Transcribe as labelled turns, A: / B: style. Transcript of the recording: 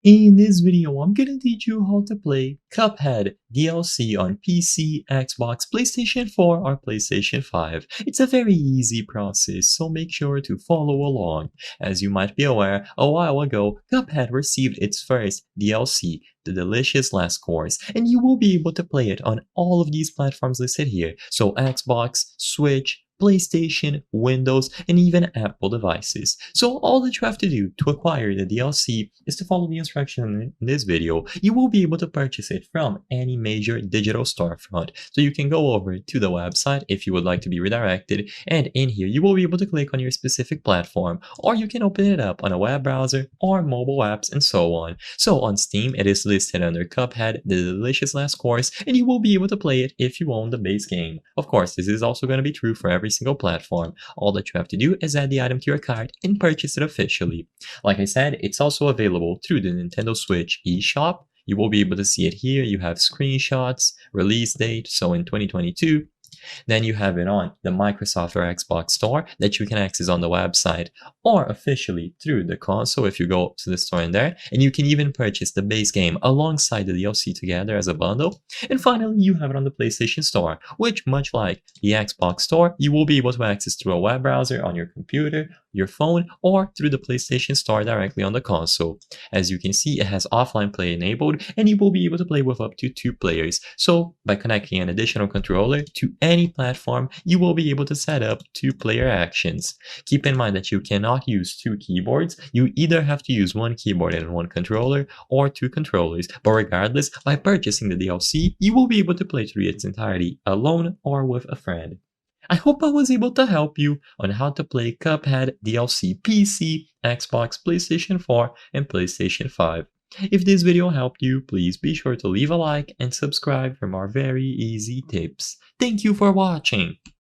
A: In this video, I'm gonna teach you how to play Cuphead DLC on PC, Xbox, PlayStation 4, or PlayStation 5. It's a very easy process, so make sure to follow along. As you might be aware, a while ago, Cuphead received its first DLC, The Delicious Last Course, and you will be able to play it on all of these platforms listed here, so Xbox, Switch, PlayStation, Windows, and even Apple devices. So all that you have to do to acquire the DLC is to follow the instruction in this video. You will be able to purchase it from any major digital storefront. So you can go over to the website if you would like to be redirected, and in here you will be able to click on your specific platform, or you can open it up on a web browser or mobile apps and so on. So on Steam it is listed under Cuphead, The Delicious Last Course, and you will be able to play it if you own the base game. Of course, this is also going to be true for every single platform. All that you have to do is add the item to your cart and purchase it officially. Like I said, it's also available through the Nintendo Switch eShop. You will be able to see it here. You have screenshots, release date, so in 2022. Then you have it on the Microsoft or Xbox Store that you can access on the website or officially through the console if you go to the store in there. And you can even purchase the base game alongside the DLC together as a bundle. And finally, you have it on the PlayStation Store, which, much like the Xbox Store, you will be able to access through a web browser on your computer, your phone, or through the PlayStation Store directly on the console. As you can see, it has offline play enabled, and you will be able to play with up to 2 players. So by connecting an additional controller to any platform, you will be able to set up 2-player actions. Keep in mind that you cannot use 2 keyboards. You either have to use 1 keyboard and 1 controller or 2 controllers. But regardless, by purchasing the DLC, you will be able to play through its entirety alone or with a friend. I hope I was able to help you on how to play Cuphead DLC PC, Xbox, PlayStation 4, and PlayStation 5. If this video helped you, please be sure to leave a like and subscribe for more very easy tips. Thank you for watching!